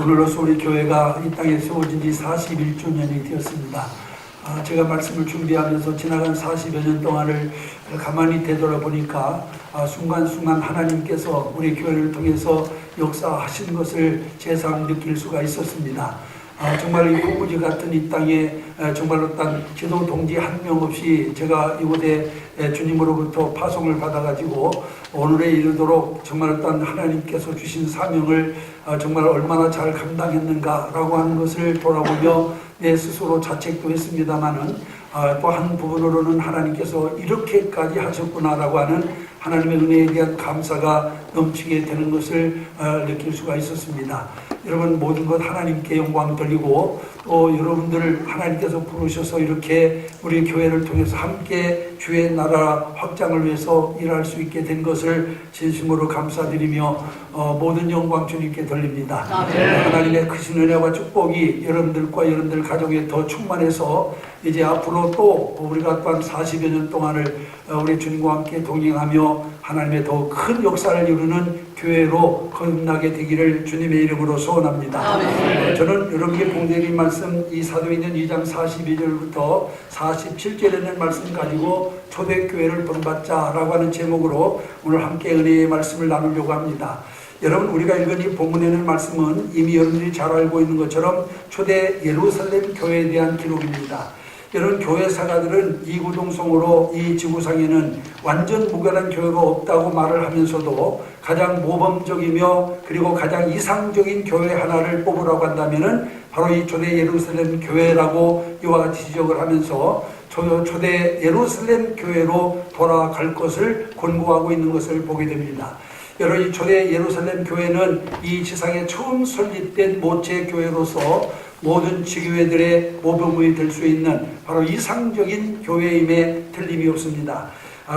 오늘로서 우리 교회가 이 땅에 세워진 지 41주년이 되었습니다. 제가 말씀을 준비하면서 지나간 40여 년 동안을 가만히 되돌아보니까 순간순간 하나님께서 우리 교회를 통해서 역사하신 것을 제상 느낄 수가 있었습니다. 정말 이 호구지 같은 이 땅에 정말로 딴 기도 동지 한 명 없이 제가 이곳에 주님으로부터 파송을 받아가지고 오늘에 이르도록 정말 딴 하나님께서 주신 사명을 정말 얼마나 잘 감당했는가라고 하는 것을 돌아보며 내 스스로 자책도 했습니다마는 또 한 부분으로는 하나님께서 이렇게까지 하셨구나라고 하는 하나님의 은혜에 대한 감사가 넘치게 되는 것을 느낄 수가 있었습니다. 여러분, 모든 것 하나님께 영광 돌리고 또 여러분들을 하나님께서 부르셔서 이렇게 우리 교회를 통해서 함께 주의 나라 확장을 위해서 일할 수 있게 된 것을 진심으로 감사드리며 모든 영광 주님께 돌립니다. 하나님의 크신 은혜와 축복이 여러분들과 여러분들 가정에 더 충만해서 이제 앞으로 또 우리가 또한 40여 년 동안을 우리 주님과 함께 동행하며 하나님의 더 큰 역사를 이루는 교회로 거듭나게 되기를 주님의 이름으로 소원합니다. 저는 여러분께 봉독인 말씀 이 사도행전 2장 42절부터 47절에 있는 말씀 가지고 초대교회를 본받자라고 하는 제목으로 오늘 함께 은혜의 말씀을 나누려고 합니다. 여러분, 우리가 읽은 이 본문에 있는 말씀은 이미 여러분들이 잘 알고 있는 것처럼 초대 예루살렘 교회에 대한 기록입니다. 여러분, 교회 사가들은 이구동성으로 이 지구상에는 완전 무관한 교회가 없다고 말을 하면서도 가장 모범적이며 그리고 가장 이상적인 교회 하나를 뽑으라고 한다면은 바로 이 초대 예루살렘 교회라고 이와 같이 지적을 하면서 초대 예루살렘 교회로 돌아갈 것을 권고하고 있는 것을 보게 됩니다. 여러분, 이 초대 예루살렘 교회는 이 지상에 처음 설립된 모체 교회로서 모든 지교회들의 모범이 될 수 있는 바로 이상적인 교회임에 틀림이 없습니다.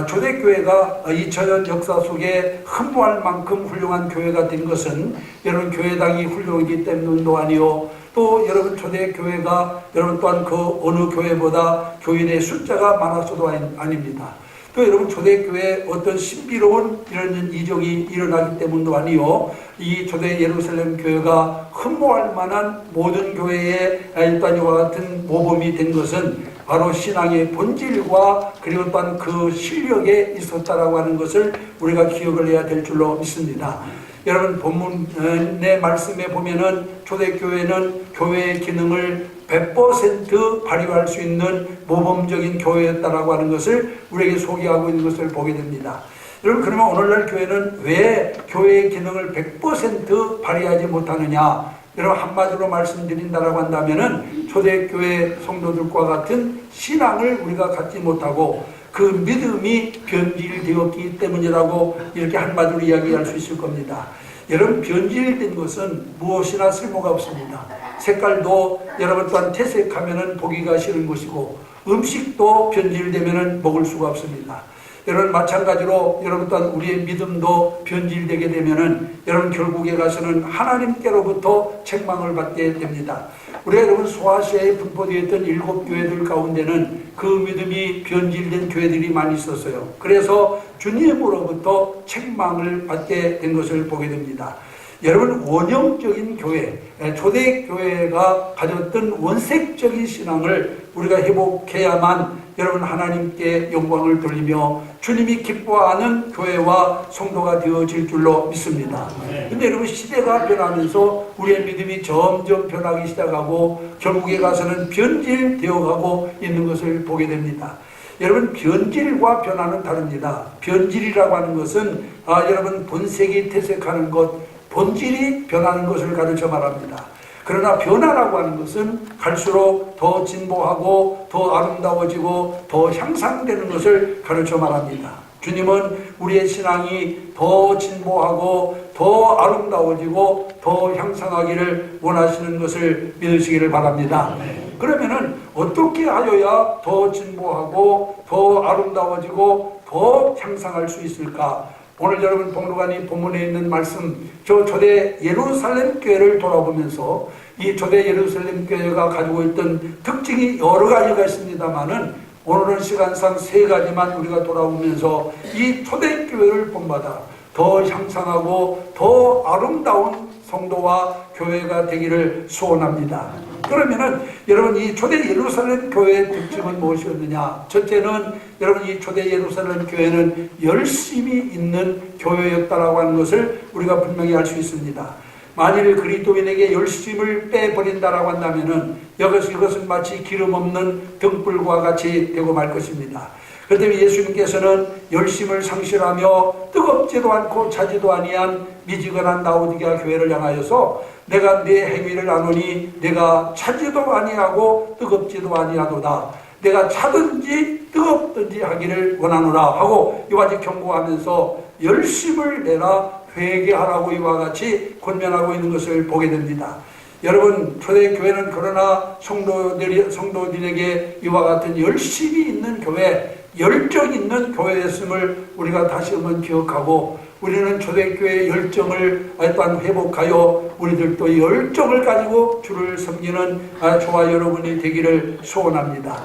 초대교회가 2000년 역사 속에 흠모할 만큼 훌륭한 교회가 된 것은 여러분 교회당이 훌륭하기 때문도 아니요, 또 여러분 초대교회가 여러분 또한 그 어느 교회보다 교인의 숫자가 많아서도 아닙니다. 또 여러분 초대교회에 어떤 신비로운 이런 이적이 일어나기 때문도 아니요, 이 초대 예루살렘 교회가 흠모할 만한 모든 교회의 일단 이와 같은 모범이 된 것은 바로 신앙의 본질과 그리고 또한 그 실력에 있었다라고 하는 것을 우리가 기억을 해야 될 줄로 믿습니다. 여러분, 본문의 말씀에 보면은 초대교회는 교회의 기능을 100% 발휘할 수 있는 모범적인 교회였다라고 하는 것을 우리에게 소개하고 있는 것을 보게 됩니다. 여러분, 그러면 오늘날 교회는 왜 교회의 기능을 100% 발휘하지 못하느냐? 여러분, 한마디로 말씀드린다라고 한다면은 초대교회 성도들과 같은 신앙을 우리가 갖지 못하고 그 믿음이 변질되었기 때문이라고 이렇게 한마디로 이야기할 수 있을 겁니다. 여러분, 변질된 것은 무엇이나 쓸모가 없습니다. 색깔도 여러분 또한 퇴색하면은 보기가 싫은 것이고 음식도 변질되면은 먹을 수가 없습니다. 여러분, 마찬가지로 여러분 또한 우리의 믿음도 변질되게 되면은 여러분 결국에 가서는 하나님께로부터 책망을 받게 됩니다. 우리가 여러분 소아시아에 분포되어 있던 7교회들 가운데는 그 믿음이 변질된 교회들이 많이 있었어요. 그래서 주님으로부터 책망을 받게 된 것을 보게 됩니다. 여러분, 원형적인 교회, 초대교회가 가졌던 원색적인 신앙을 우리가 회복해야만 여러분 하나님께 영광을 돌리며 주님이 기뻐하는 교회와 성도가 되어질 줄로 믿습니다. 근데 여러분, 시대가 변하면서 우리의 믿음이 점점 변하기 시작하고 결국에 가서는 변질되어가고 있는 것을 보게 됩니다. 여러분, 변질과 변화는 다릅니다. 변질이라고 하는 것은 여러분 본색이 퇴색하는 것, 본질이 변하는 것을 가르쳐 말합니다. 그러나 변화라고 하는 것은 갈수록 더 진보하고 더 아름다워지고 더 향상되는 것을 가르쳐 말합니다. 주님은 우리의 신앙이 더 진보하고 더 아름다워지고 더 향상하기를 원하시는 것을 믿으시기를 바랍니다. 그러면은 어떻게 하여야 더 진보하고 더 아름다워지고 더 향상할 수 있을까? 오늘 여러분 봉독하니 본문에 있는 말씀, 저 초대 예루살렘 교회를 돌아보면서 이 초대 예루살렘 교회가 가지고 있던 특징이 여러 가지가 있습니다만은 오늘은 시간상 3가지만 우리가 돌아보면서 이 초대 교회를 본받아 더 향상하고 더 아름다운 성도와 교회가 되기를 소원합니다. 그러면은 여러분, 이 초대 예루살렘 교회의 특징은 무엇이었느냐? 첫째는 여러분, 이 초대 예루살렘 교회는 열심히 있는 교회였다라고 하는 것을 우리가 분명히 알 수 있습니다. 만일 그리스도인에게 열심을 빼버린다라고 한다면은 이것은 마치 기름 없는 등불과 같이 되고 말 것입니다. 그렇기 때문에 예수님께서는 열심을 상실하며 뜨겁지도 않고 차지도 아니한 미지근한 라오디게아 교회를 향하여서 내가 네 행위를 아노니 내가 차지도 아니하고 뜨겁지도 아니하도다. 내가 차든지 뜨겁든지 하기를 원하노라 하고 이와 같이 경고하면서 열심을 내라, 회개하라고 이와 같이 권면하고 있는 것을 보게 됩니다. 여러분, 초대교회는 그러나 성도들에게 이와 같은 열심이 있는 교회, 열정 있는 교회였음을 우리가 다시 한번 기억하고, 우리는 초대교회의 열정을 또한 회복하여 우리들도 열정을 가지고 주를 섬기는 저와 여러분이 되기를 소원합니다.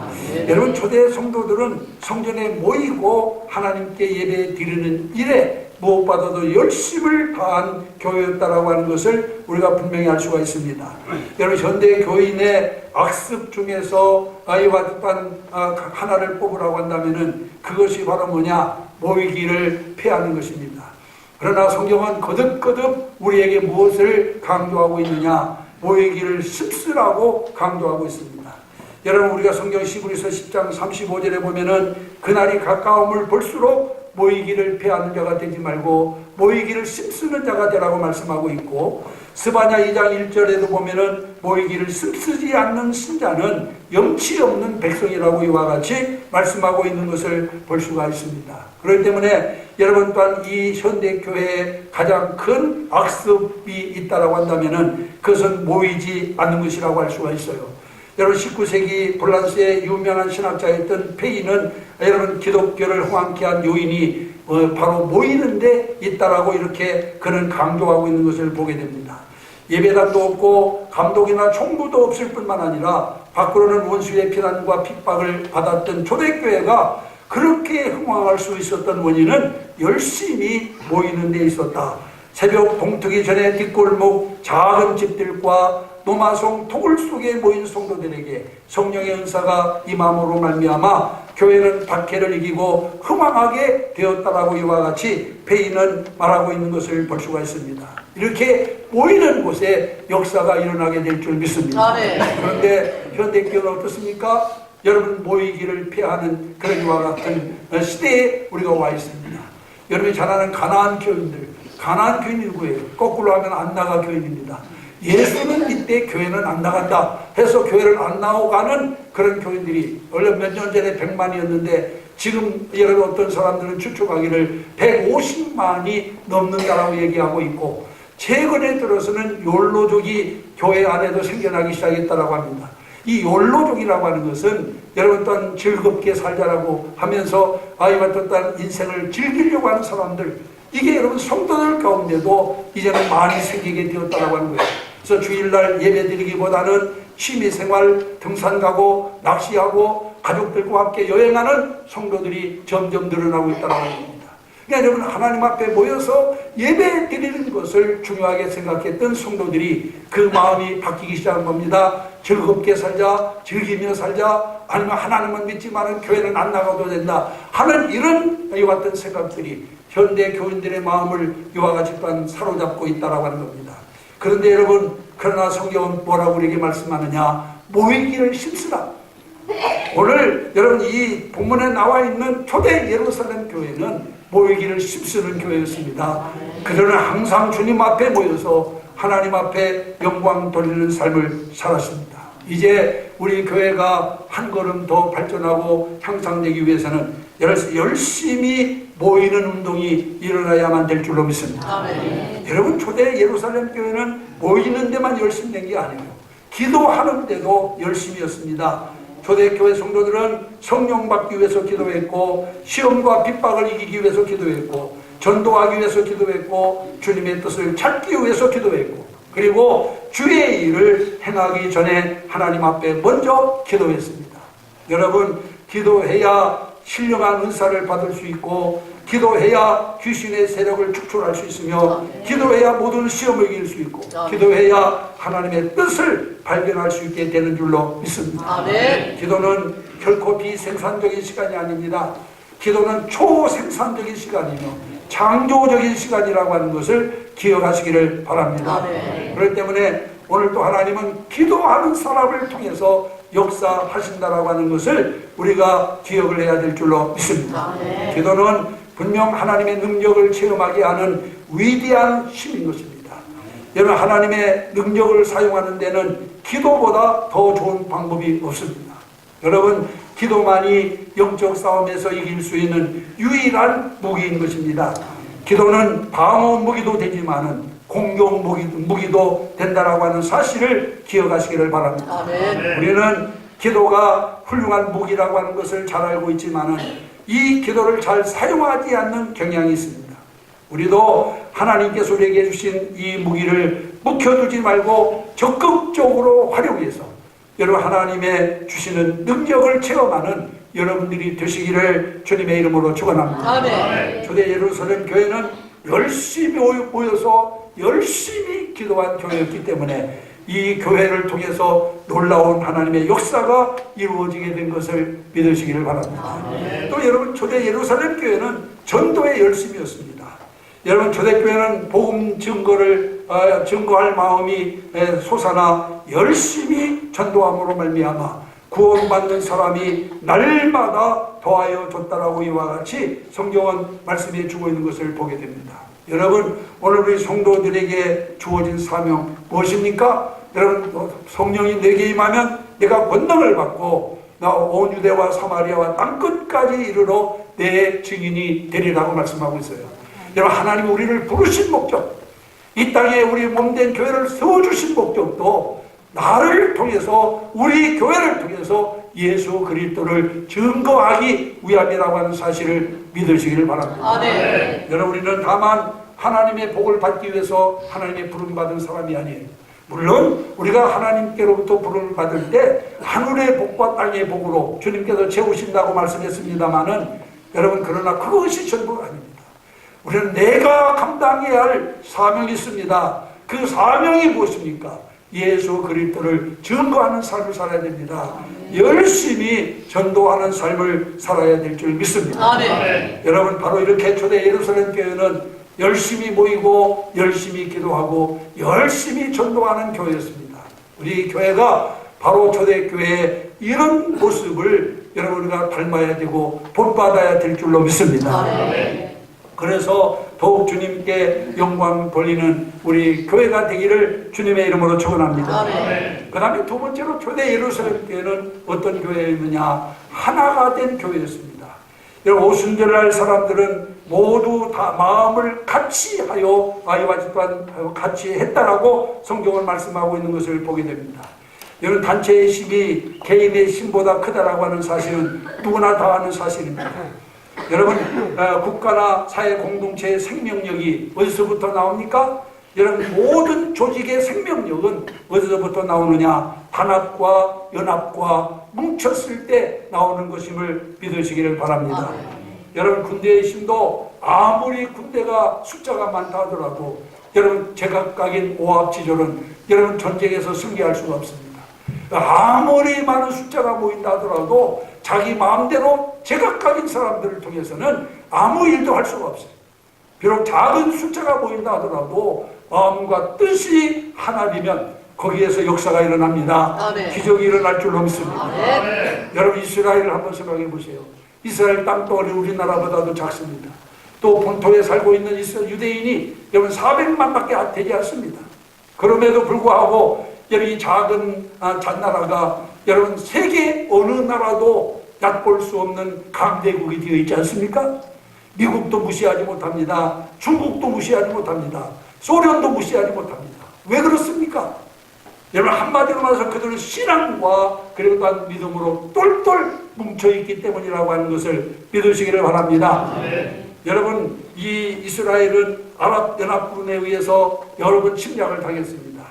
여러분, 초대 성도들은 성전에 모이고 하나님께 예배 드리는 일에 무엇보다도 열심을 다한 교회였다라고 하는 것을 우리가 분명히 알 수가 있습니다. 여러분, 현대 교인의 악습 중에서 이와 같은 하나를 뽑으라고 한다면은 그것이 바로 뭐냐? 모이기를 피하는 것입니다. 그러나 성경은 거듭거듭 우리에게 무엇을 강조하고 있느냐? 모이기를 습쓰라고 강조하고 있습니다. 여러분, 우리가 성경 히브리서 10장 35절에 보면은 그날이 가까움을 볼수록 모이기를 피하는 자가 되지 말고 모이기를 씹쓰는 자가 되라고 말씀하고 있고, 스바냐 2장 1절에도 보면은 모이기를 씹쓰지 않는 신자는 염치 없는 백성이라고 이와 같이 말씀하고 있는 것을 볼 수가 있습니다. 그렇기 때문에 여러분 또한 이 현대교회에 가장 큰 악습이 있다라고 한다면은 그것은 모이지 않는 것이라고 할 수가 있어요. 여러분, 19세기 폴란스의 유명한 신학자였던 페이는 여러분 기독교를 흥황케 한 요인이 바로 모이는 데 있다라고 이렇게 그는 강조하고 있는 것을 보게 됩니다. 예배당도 없고 감독이나 총무도 없을 뿐만 아니라 밖으로는 원수의 비난과 핍박을 받았던 초대교회가 그렇게 흥황할 수 있었던 원인은 열심히 모이는 데 있었다. 새벽 동트기 전에 뒷골목 작은 집들과 노마송 토굴 속에 모인 성도들에게 성령의 은사가 임함으로 말미암아 교회는 박해를 이기고 흥황하게 되었다라고 이와 같이 페이는 말하고 있는 것을 볼 수가 있습니다. 이렇게 모이는 곳에 역사가 일어나게 될 줄 믿습니다. 그런데 현대교회는 어떻습니까? 여러분, 모이기를 피하는 그런 이와 같은 시대에 우리가 와 있습니다. 여러분이 잘 아는 가나안 교인들, 가나안 교인이 누구예요? 거꾸로 하면 안 나가 교인입니다. 예수는 이때 교회는 안 나간다 해서 교회를 안 나오가는 그런 교인들이 원래 몇 년 전에 100만이었는데 지금 여러분 어떤 사람들은 추측하기를 150만이 넘는다라고 얘기하고 있고, 최근에 들어서는 욜로족이 교회 안에도 생겨나기 시작했다라고 합니다. 이 욜로족이라고 하는 것은 여러분 또한 즐겁게 살자라고 하면서 이와 같은 인생을 즐기려고 하는 사람들, 이게 여러분 성도들 가운데도 이제는 많이 생기게 되었다고 하는 거예요. 그래서 주일날 예배 드리기보다는 취미생활, 등산 가고 낚시하고 가족들과 함께 여행하는 성도들이 점점 늘어나고 있다고 하는 겁니다. 그러니까 여러분, 하나님 앞에 모여서 예배 드리는 것을 중요하게 생각했던 성도들이 그 마음이 바뀌기 시작한 겁니다. 즐겁게 살자, 즐기며 살자, 아니면 하나님은 믿지만은 교회는 안 나가도 된다 하는 이런 이와 같은 생각들이 현대 교인들의 마음을 이와 같이 또한 사로잡고 있다라고 하는 겁니다. 그런데 여러분, 그러나 성경은 뭐라고 우리에게 말씀하느냐? 모이기를 힘쓰라. 오늘 여러분 이 본문에 나와 있는 초대 예루살렘 교회는 모이기를 힘쓰는 교회였습니다. 그들은 항상 주님 앞에 모여서 하나님 앞에 영광 돌리는 삶을 살았습니다. 이제 우리 교회가 한 걸음 더 발전하고 향상되기 위해서는 열심히 모이는 운동이 일어나야만 될 줄로 믿습니다. 아멘. 여러분, 초대 예루살렘 교회는 모이는 데만 열심히 된 게 아니에요. 기도하는 데도 열심이었습니다. 초대교회 성도들은 성령 받기 위해서 기도했고, 시험과 핍박을 이기기 위해서 기도했고, 전도하기 위해서 기도했고, 주님의 뜻을 찾기 위해서 기도했고, 그리고 주의 일을 행하기 전에 하나님 앞에 먼저 기도했습니다. 여러분, 기도해야 신령한 은사를 받을 수 있고, 기도해야 귀신의 세력을 축출할 수 있으며 기도해야 모든 시험을 이길 수 있고 기도해야 하나님의 뜻을 발견할 수 있게 되는 줄로 믿습니다. 기도는 결코 비생산적인 시간이 아닙니다. 기도는 초생산적인 시간이며 창조적인 시간이라고 하는 것을 기억하시기를 바랍니다. 그렇기 때문에 오늘 또 하나님은 기도하는 사람을 통해서 역사하신다라고 하는 것을 우리가 기억을 해야 될 줄로 믿습니다. 기도는 분명 하나님의 능력을 체험하게 하는 위대한 힘인 것입니다. 여러분, 하나님의 능력을 사용하는 데는 기도보다 더 좋은 방법이 없습니다. 여러분, 기도만이 영적 싸움에서 이길 수 있는 유일한 무기인 것입니다. 기도는 방어 무기도 되지만은 공격 무기도 된다라고 하는 사실을 기억하시기를 바랍니다. 우리는 기도가 훌륭한 무기라고 하는 것을 잘 알고 있지만은 이 기도를 잘 사용하지 않는 경향이 있습니다. 우리도 하나님께서 우리에게 주신 이 무기를 묵혀두지 말고 적극적으로 활용해서 여러분 하나님의 주시는 능력을 체험하는 여러분들이 되시기를 주님의 이름으로 축원합니다. 초대 예루살렘 교회는 열심히 모여서 열심히 기도한 교회였기 때문에 이 교회를 통해서 놀라운 하나님의 역사가 이루어지게 된 것을 믿으시기를 바랍니다. 또 여러분, 초대 예루살렘 교회는 전도에 열심이었습니다. 여러분, 초대교회는 복음 증거할 마음이 솟아나 열심히 전도함으로 말미암아 구원받는 사람이 날마다 더하여 줬다라고 이와 같이 성경은 말씀해 주고 있는 것을 보게 됩니다. 여러분, 오늘 우리 성도들에게 주어진 사명 무엇입니까? 여러분, 성령이 내게 임하면 내가 권능을 받고 나 온 유대와 사마리아와 땅끝까지 이르러 내 증인이 되리라고 말씀하고 있어요. 여러분, 하나님이 우리를 부르신 목적, 이 땅에 우리 몸된 교회를 세워주신 목적도 나를 통해서, 우리 교회를 통해서 예수 그리스도를 증거하기 위함이라고 하는 사실을 믿으시기를 바랍니다. 여러분, 우리는 다만 하나님의 복을 받기 위해서 하나님의 부름받은 사람이 아니에요. 물론 우리가 하나님께로부터 부름을 받을 때 하늘의 복과 땅의 복으로 주님께서 채우신다고 말씀했습니다마는 여러분, 그러나 그것이 전부가 아닙니다. 우리는 내가 감당해야 할 사명이 있습니다. 그 사명이 무엇입니까? 예수 그리스도를 증거하는 삶을 살아야 됩니다. 열심히 전도하는 삶을 살아야 될 줄 믿습니다. 여러분, 바로 이렇게 초대 예루살렘 교회는 열심히 모이고 열심히 기도하고 열심히 전도하는 교회였습니다. 우리 교회가 바로 초대교회의 이런 모습을 여러분 우리가 닮아야 되고 본받아야 될 줄로 믿습니다. 그래서 더욱 주님께 영광 돌리는 우리 교회가 되기를 주님의 이름으로 축원합니다. 그 다음에 두 번째로 초대 예루살렘 교회는 어떤 교회였느냐? 하나가 된 교회였습니다. 여러분, 오순절을 할 사람들은 모두 다 마음을 같이 하여 아이와 집안 같이 했다라고 성경을 말씀하고 있는 것을 보게 됩니다. 여러분, 단체의 힘이 개인의 힘보다 크다라고 하는 사실은 누구나 다 아는 사실입니다. 여러분, 국가나 사회 공동체의 생명력이 어디서부터 나옵니까? 여러분, 모든 조직의 생명력은 어디서부터 나오느냐? 단합과 연합과 뭉쳤을 때 나오는 것임을 믿으시기를 바랍니다. 여러분, 군대의 힘도 아무리 군대가 숫자가 많다 하더라도 여러분, 제각각인 오합지졸은 여러분 전쟁에서 승리할 수가 없습니다. 아무리 많은 숫자가 모인다 하더라도 자기 마음대로 제각각인 사람들을 통해서는 아무 일도 할 수가 없어요. 비록 작은 숫자가 모인다 하더라도 마음과 뜻이 하나되면 거기에서 역사가 일어납니다. 기적이 일어날 줄로 믿습니다. 여러분, 이스라엘을 한번 생각해 보세요. 이스라엘 땅덩어리 우리나라보다도 작습니다. 또 본토에 살고 있는 유대인이 여러분 400만밖에 되지 않습니다. 그럼에도 불구하고 여러분, 이 작은 나라가 여러분 세계 어느 나라도 얕볼 수 없는 강대국이 되어 있지 않습니까? 미국도 무시하지 못합니다. 중국도 무시하지 못합니다. 소련도 무시하지 못합니다. 왜 그렇습니까? 여러분, 한마디로 말해서 그들은 신앙과 그리고 또한 믿음으로 똘똘 뭉쳐있기 때문이라고 하는 것을 믿으시기를 바랍니다. 여러분, 이 이스라엘은 아랍연합군에 의해서 여러 번 침략을 당했습니다.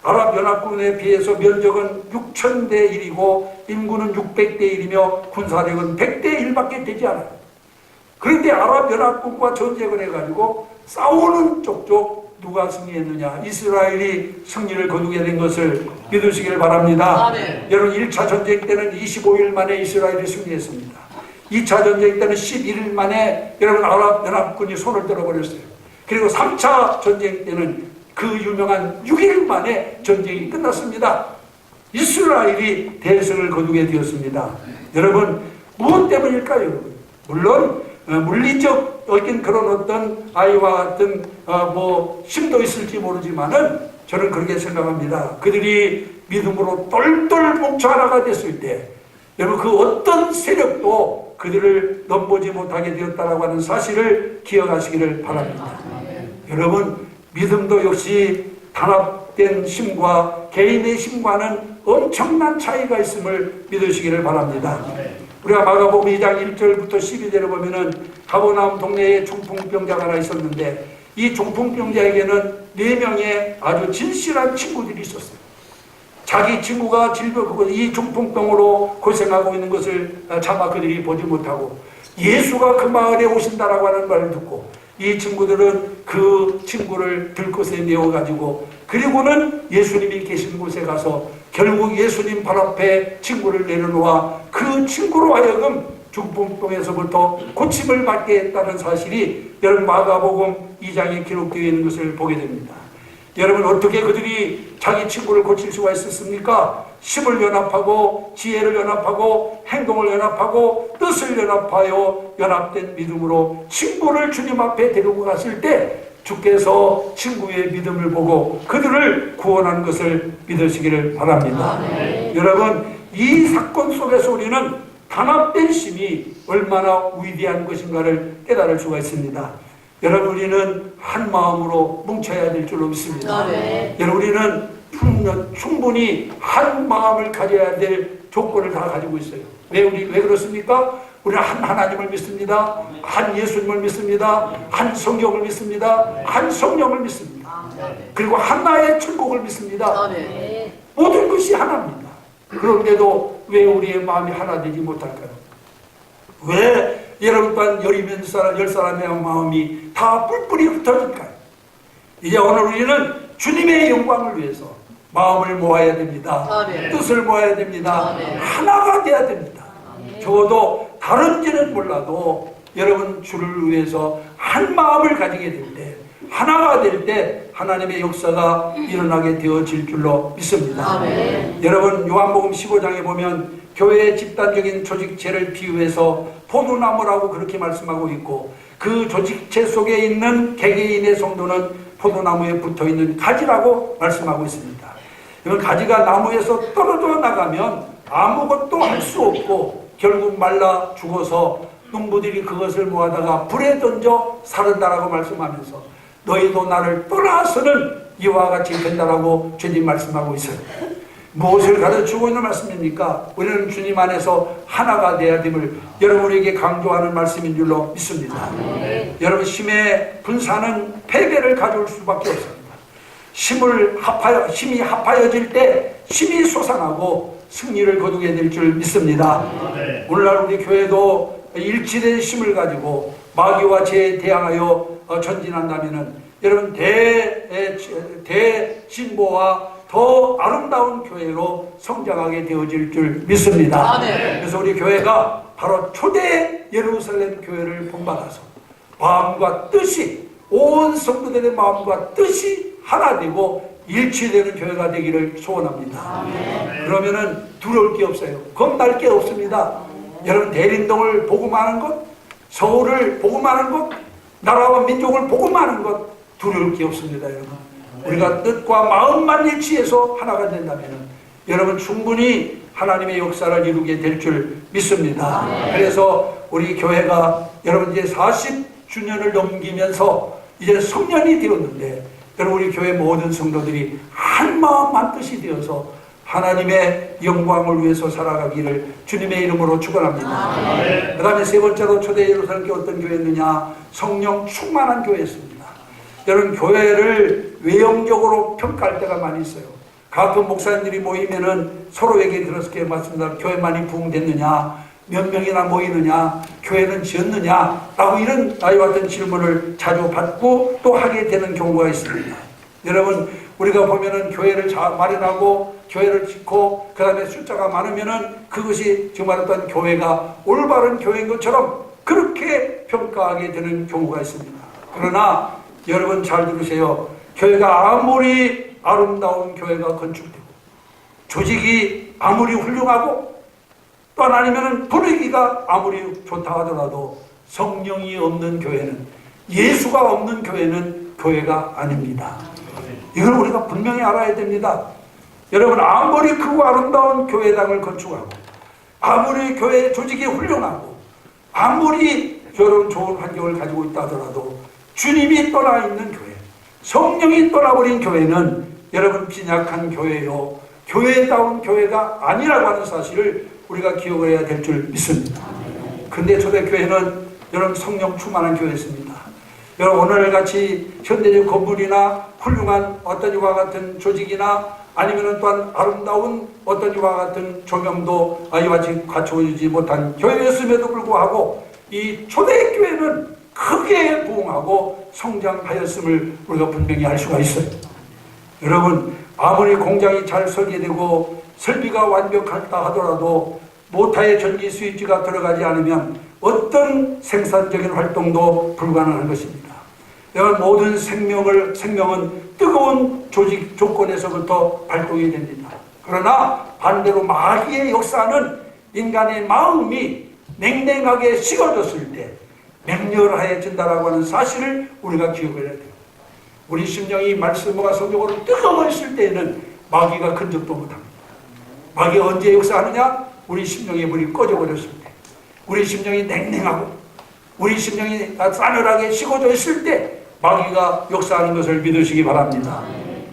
아랍연합군에 비해서 면적은 6,000대 1이고 인구는 600대 1이며 군사력은 100대 1밖에 되지 않아요. 그런데 아랍연합군과 전쟁을 해가지고 싸우는 쪽쪽 누가 승리했느냐? 이스라엘이 승리를 거두게 된 것을 믿으시길 바랍니다. 여러분 1차 전쟁 때는 25일 만에 이스라엘이 승리했습니다. 2차 전쟁 때는 11일 만에 여러분 아랍연합군이 손을 들어버렸어요. 그리고 3차 전쟁 때는 그 유명한 6일 만에 전쟁이 끝났습니다. 이스라엘이 대승을 거두게 되었습니다. 여러분 무엇 때문일까요? 여러분? 물론 물리적 그런 어떤 아이와 같은 힘도 있을지 모르지만은 저는 그렇게 생각합니다. 그들이 믿음으로 똘똘 뭉쳐 하나가 됐을 때 여러분 그 어떤 세력도 그들을 넘보지 못하게 되었다라고 하는 사실을 기억하시기를 바랍니다. 여러분 믿음도 역시 단합된 힘과 개인의 힘과는 엄청난 차이가 있음을 믿으시기를 바랍니다. 우리가 마가복음 2장 1절부터 12절을 보면은 가버나움 동네에 중풍병자가 하나 있었는데 이 중풍병자에게는 4명의 아주 진실한 친구들이 있었어요. 자기 친구가 이 중풍병으로 고생하고 있는 것을 차마 그들이 보지 못하고 예수가 그 마을에 오신다라고 하는 말을 듣고 이 친구들은 그 친구를 들것에 메워가지고 그리고는 예수님이 계신 곳에 가서 결국 예수님 발 앞에 친구를 내려놓아 그 친구로 하여금 중풍병에서부터 고침을 받게 했다는 사실이 여러분 마가복음 2장에 기록되어 있는 것을 보게 됩니다. 여러분 어떻게 그들이 자기 친구를 고칠 수가 있었습니까? 힘을 연합하고 지혜를 연합하고 행동을 연합하고 뜻을 연합하여 연합된 믿음으로 친구를 주님 앞에 데리고 갔을 때 주께서 친구의 믿음을 보고 그들을 구원한 것을 믿으시기를 바랍니다. 여러분 이 사건 속에서 우리는 단합된 힘이 얼마나 위대한 것인가를 깨달을 수가 있습니다. 여러분 우리는 한 마음으로 뭉쳐야 될 줄로 믿습니다. 여러분 우리는 충분히 한 마음을 가져야 될 조건을 다 가지고 있어요. 왜 그렇습니까? 우리는 한 하나님을 믿습니다. 한 예수님을 믿습니다. 한 성경을 믿습니다. 한 성령을 믿습니다. 그리고 하나의 천국을 믿습니다. 모든 것이 하나입니다. 그런데도 왜 우리의 마음이 하나 되지 못할까요? 왜 여러분 또한 10사람의 마음이 다 뿔뿔이 흩어질까요? 이제 오늘 우리는 주님의 영광을 위해서 마음을 모아야 됩니다. 뜻을 모아야 됩니다. 하나가 돼야 됩니다. 적어도 다른지는 몰라도 여러분 주를 위해서 한 마음을 가지게 될 때 하나가 될 때 하나님의 역사가 일어나게 되어질 줄로 믿습니다. 여러분 요한복음 15장에 보면 교회의 집단적인 조직체를 비유해서 포도나무라고 그렇게 말씀하고 있고 그 조직체 속에 있는 개개인의 성도는 포도나무에 붙어있는 가지라고 말씀하고 있습니다. 여러분 가지가 나무에서 떨어져 나가면 아무것도 할 수 없고 결국 말라 죽어서 농부들이 그것을 모아다가 불에 던져 사른다라고 말씀하면서 너희도 나를 떠나서는 이와 같이 된다라고 주님 말씀하고 있어요. 무엇을 가르치고 있는 말씀입니까? 우리는 주님 안에서 하나가 되어야 됨을 여러분에게 강조하는 말씀인 줄로 믿습니다. 여러분 힘의 분산은 패배를 가져올 수밖에 없습니다. 힘이 합하여질 때 힘이 솟아나고 승리를 거두게 될 줄 믿습니다. 오늘날 우리 교회도 일치된 힘을 가지고 마귀와 죄에 대항하여 전진한다면은 여러분 대진보와 더 아름다운 교회로 성장하게 되어질 줄 믿습니다. 그래서 우리 교회가 바로 초대 예루살렘 교회를 본받아서 마음과 뜻이 온 성도들의 마음과 뜻이 하나 되고 일치되는 교회가 되기를 소원합니다. 그러면은 두려울 게 없어요. 겁날 게 없습니다. 여러분 대림동을 복음하는 것, 서울을 복음하는 것, 나라와 민족을 복음하는 것 두려울 게 없습니다. 여러분 우리가 뜻과 마음만 일치해서 하나가 된다면 여러분 충분히 하나님의 역사를 이루게 될 줄 믿습니다. 그래서 우리 교회가 여러분 이제 40주년을 넘기면서 이제 성년이 되었는데 여러분 우리 교회 모든 성도들이 한 마음 한 뜻이 되어서 하나님의 영광을 위해서 살아가기를 주님의 이름으로 축원합니다. 그 다음에 세 번째로 초대 예루살렘 교회 어떤 교회였느냐? 성령 충만한 교회였습니다. 여러분 교회를 외형적으로 평가할 때가 많이 있어요. 가끔 목사님들이 모이면은 서로에게 그렇게 말씀합니다. 교회 많이 부흥됐느냐? 몇 명이나 모이느냐, 교회는 지었느냐 라고 이런 나이와 같은 질문을 자주 받고 또 하게 되는 경우가 있습니다. 여러분, 우리가 보면은 교회를 마련하고 교회를 짓고 그 다음에 숫자가 많으면은 그것이 정말 어떤 교회가 올바른 교회인 것처럼 그렇게 평가하게 되는 경우가 있습니다. 그러나 여러분 잘 들으세요. 교회가 아무리 아름다운 교회가 건축되고 조직이 아무리 훌륭하고 또 아니면 분위기가 아무리 좋다 하더라도 성령이 없는 교회는, 예수가 없는 교회는 교회가 아닙니다. 이걸 우리가 분명히 알아야 됩니다. 여러분, 아무리 크고 아름다운 교회당을 건축하고 아무리 교회 조직이 훌륭하고 아무리 여러분 좋은 환경을 가지고 있다 하더라도 주님이 떠나 있는 교회, 성령이 떠나버린 교회는 여러분 빈약한 교회요, 교회다운 교회가 아니라고 하는 사실을 우리가 기억을 해야 될 줄 믿습니다. 근데 초대교회는 여러분 성령 충만한 교회였습니다. 여러분, 오늘같이 현대적 건물이나 훌륭한 어떤 이와 같은 조직이나 아니면 또한 아름다운 어떤 이와 같은 조명도 이와 같이 갖추어지지 못한 교회였음에도 불구하고 이 초대교회는 크게 부흥하고 성장하였음을 우리가 분명히 알 수가 있어요. 여러분, 아무리 공장이 잘 설계되고 설비가 완벽하다 하더라도 모타의 전기 스위치가 들어가지 않으면 어떤 생산적인 활동도 불가능한 것입니다. 여러분, 모든 생명은 뜨거운 조직 조건에서부터 발동이 됩니다. 그러나 반대로 마귀의 역사는 인간의 마음이 냉랭하게 식어졌을 때 맹렬해진다라고 하는 사실을 우리가 기억해야 돼요. 우리 심령이 말씀과 성경으로 뜨거워있을 때에는 마귀가 근접도 못합니다. 마귀가 언제 역사하느냐? 우리 심령의 불이 꺼져버렸을 때, 우리 심령이 냉랭하고 우리 심령이 싸늘하게 식어져 있을 때 마귀가 역사하는 것을 믿으시기 바랍니다.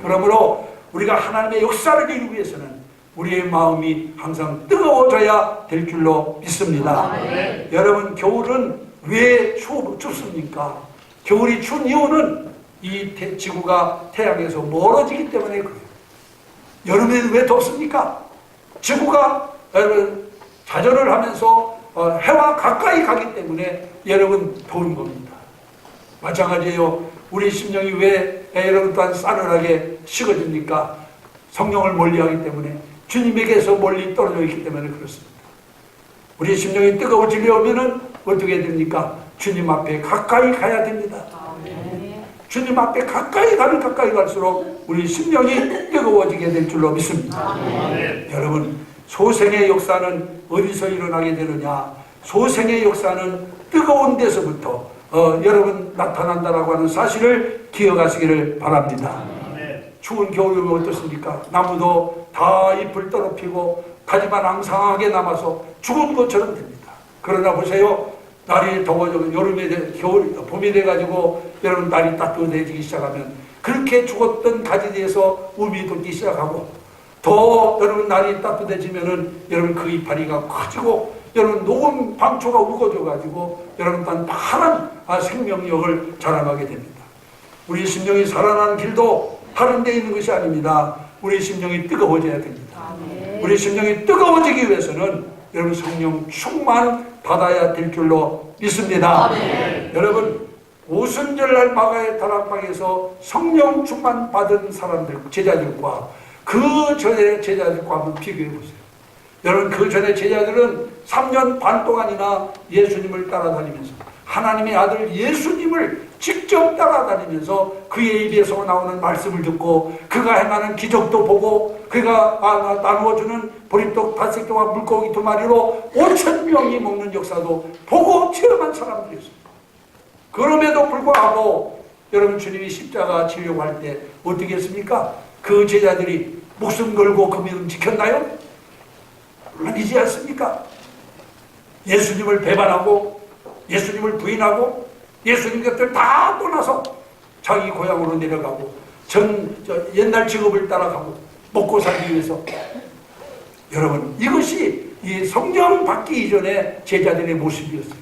그러므로 우리가 하나님의 역사를 이루기 위해서는 우리의 마음이 항상 뜨거워져야 될 줄로 믿습니다. 여러분, 겨울은 왜 춥습니까? 겨울이 추운 이유는 이 지구가 태양에서 멀어지기 때문에 그래요. 여름에는 왜 덥습니까? 지구가 여러분 자전을 하면서 해와 가까이 가기 때문에 여러분 더운 겁니다. 마찬가지예요. 우리 심령이 왜 여러분 또한 싸늘하게 식어집니까? 성령을 멀리하기 때문에, 주님에게서 멀리 떨어져 있기 때문에 그렇습니다. 우리 심령이 뜨거워지려면 어떻게 됩니까? 주님 앞에 가까이 가야 됩니다. 주님 앞에 가까이 갈수록 우리 심령이 뜨거워지게 될 줄로 믿습니다. 여러분, 소생의 역사는 어디서 일어나게 되느냐? 소생의 역사는 뜨거운 데서부터 여러분 나타난다라고 하는 사실을 기억하시기를 바랍니다. 추운 겨울이면 어떻습니까? 나무도 다 잎을 떨어피고 가지만 앙상하게 남아서 죽은 것처럼 됩니다. 그러나 보세요. 날이 더워져 봄이 돼가지고 여러분 날이 따뜻해지기 시작하면 그렇게 죽었던 가지에서 움이 돋기 시작하고, 더 여러분 날이 따뜻해지면은 여러분 그 이파리가 커지고 여러분 녹은 방초가 우거져 가지고 여러분 단 파란 생명력을 자랑하게 됩니다. 우리 심령이 살아나는 길도 다른 데 있는 것이 아닙니다. 우리 심령이 뜨거워져야 됩니다. 우리 심령이 뜨거워지기 위해서는 여러분 성령 충만 받아야 될 줄로 믿습니다. 여러분, 오순절날 마가의 다락방에서 성령 충만 받은 사람들, 제자들과 그 전에 제자들과 한번 비교해 보세요. 여러분, 그 전에 제자들은 3년 반 동안이나 예수님을 따라다니면서, 하나님의 아들 예수님을 직접 따라다니면서 그의 입에서 나오는 말씀을 듣고 그가 행하는 기적도 보고 그가 나누어주는 보리떡 5개와 물고기 2마리로 5,000명이 먹는 역사도 보고 체험한 사람들이었습니다. 그럼에도 불구하고 여러분, 주님이 십자가 지려고 할 때 어떻게 했습니까? 그 제자들이 목숨 걸고 그 믿음 지켰나요? 아니지 않습니까? 예수님을 배반하고 예수님을 부인하고 예수님 곁을 다 떠나서 자기 고향으로 내려가고 옛날 직업을 따라가고 먹고 살기 위해서, 여러분, 이것이 이 성령 받기 이전의 제자들의 모습이었어요.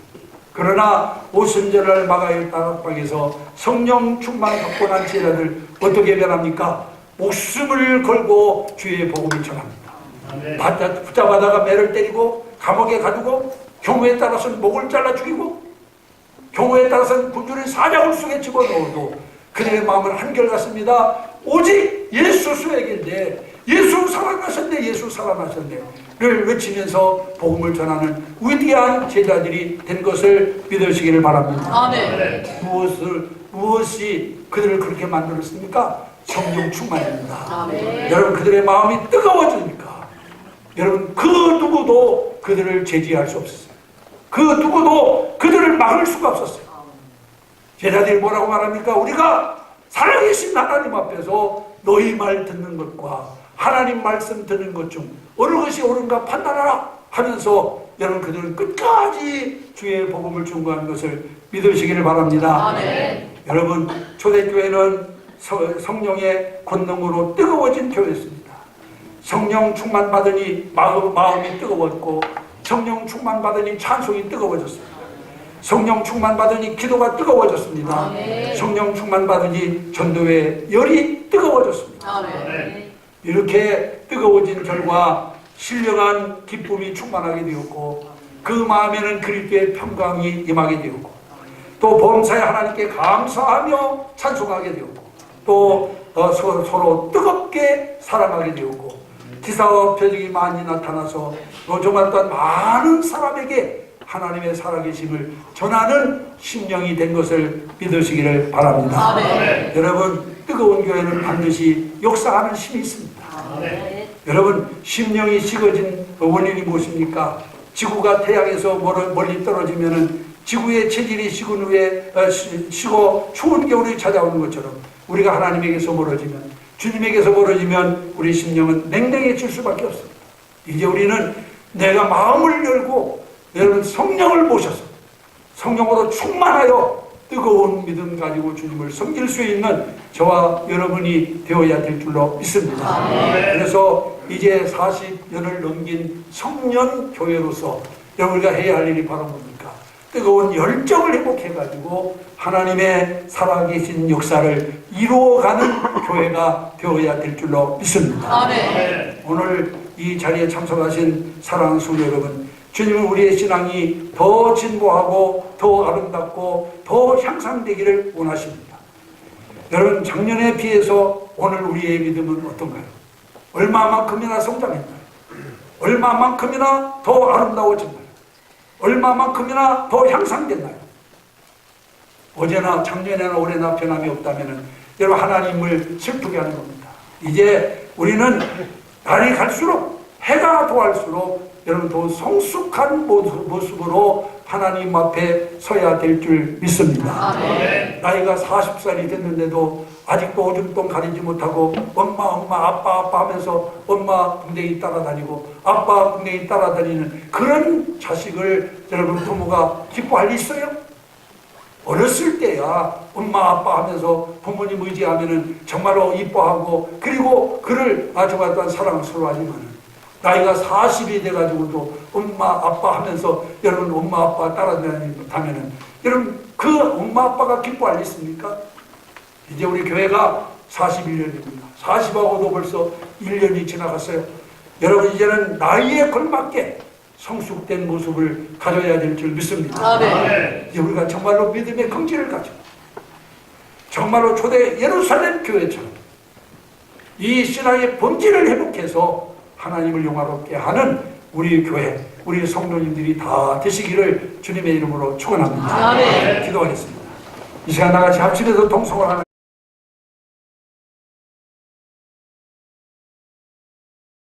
그러나 오순절날 마가의 다락방에서 성령 충만 받고 난 제자들 어떻게 변합니까? 목숨을 걸고 주의 복음을 전합니다. 붙잡아다가 매를 때리고 감옥에 가두고, 경우에 따라서는 목을 잘라 죽이고, 경우에 따라서는 군주를 사자굴 속에 집어넣어도 그들의 마음은 한결같습니다. 오직 예수 수에게인데, 예수 살아나셨네, 예수 살아나셨네를 외치면서 복음을 전하는 위대한 제자들이 된 것을 믿으시기를 바랍니다. 아멘. 무엇이 그들을 그렇게 만들었습니까? 성령 충만입니다. 아멘. 여러분, 그들의 마음이 뜨거워지니까 여러분, 그 누구도 그들을 제지할 수 없었어요. 그 누구도 그들을 막을 수가 없었어요. 제자들이 뭐라고 말합니까? 우리가 살아계신 하나님 앞에서 너희 말 듣는 것과 하나님 말씀 듣는 것 중 어느 것이 옳은가 판단하라 하면서 여러분, 그들은 끝까지 주의 복음을 중보하는 것을 믿으시기를 바랍니다. 아멘. 여러분, 초대교회는 성령의 권능으로 뜨거워진 교회였습니다. 성령 충만 받으니 마음이 뜨거웠고, 성령 충만 받으니 찬송이 뜨거워졌습니다. 성령 충만 받으니 기도가 뜨거워졌습니다. 아멘. 성령 충만 받으니 전도의 열이 뜨거워졌습니다. 아멘. 이렇게 뜨거워진 결과 신령한 기쁨이 충만하게 되었고, 그 마음에는 그리스도의 평강이 임하게 되었고, 또 범사에 하나님께 감사하며 찬송하게 되었고, 또 서로 뜨겁게 사랑하게 되었고, 기사와 표적이 많이 나타나서 정말 또한 많은 사람에게 하나님의 살아계심을 전하는 심령이 된 것을 믿으시기를 바랍니다. 아멘. 여러분, 뜨거운 교회는 반드시 역사하는 힘이 있습니다. 아멘. 여러분, 심령이 식어진 원인이 무엇입니까? 지구가 태양에서 멀리 떨어지면은 지구의 체질이 식은 후에 식어 추운 겨울이 찾아오는 것처럼, 우리가 하나님에게서 멀어지면, 주님에게서 멀어지면 우리 심령은 냉랭해질 수밖에 없습니다. 이제 우리는 내가 마음을 열고 여러분, 성령을 모셔서 성령으로 충만하여 뜨거운 믿음 가지고 주님을 섬길 수 있는 저와 여러분이 되어야 될 줄로 믿습니다. 그래서 이제 40년을 넘긴 성년 교회로서 우리가 해야 할 일이 바로 뭡니까? 뜨거운 열정을 회복해가지고 하나님의 살아계신 역사를 이루어가는 교회가 되어야 될 줄로 믿습니다. 아멘. 오늘 이 자리에 참석하신 사랑하는 성도 여러분, 주님은 우리의 신앙이 더 진보하고 더 아름답고 더 향상되기를 원하십니다. 여러분, 작년에 비해서 오늘 우리의 믿음은 어떤가요? 얼마만큼이나 성장했나요? 얼마만큼이나 더 아름다워졌나요? 얼마만큼이나 더 향상됐나요? 어제나 작년에나 올해나 변함이 없다면 여러분, 하나님을 슬프게 하는 겁니다. 이제 우리는 날이 갈수록, 해가 더할수록 여러분, 더 성숙한 모습으로 하나님 앞에 서야 될 줄 믿습니다. 아멘. 나이가 40살이 됐는데도 아직도 오줌똥 가리지 못하고 엄마 아빠 하면서 엄마 궁뎅이 따라다니고 아빠 궁뎅이 따라다니는 그런 자식을 여러분, 부모가 기뻐할 리 있어요? 어렸을 때야 엄마 아빠 하면서 부모님 의지하면은 정말로 이뻐하고, 그리고 그를 아주 또한 사랑스러워하지만은 나이가 40이 돼가지고도 엄마 아빠 하면서 여러분, 엄마 아빠 따라다니면은 여러분, 그 엄마 아빠가 기뻐할 리 있습니까? 이제 우리 교회가 41년입니다. 40하고도 벌써 1년이 지나갔어요. 여러분, 이제는 나이에 걸맞게 성숙된 모습을 가져야 될 줄 믿습니다. 아멘. 이제 우리가 정말로 믿음의 긍지를 가지고 정말로 초대 예루살렘 교회처럼 이 신앙의 본질을 회복해서 하나님을 영화롭게 하는 우리 교회, 우리 성도님들이 다 되시기를 주님의 이름으로 축원합니다. 아멘. 기도하겠습니다. 이 시간 나같이 합심해서 동성을 하는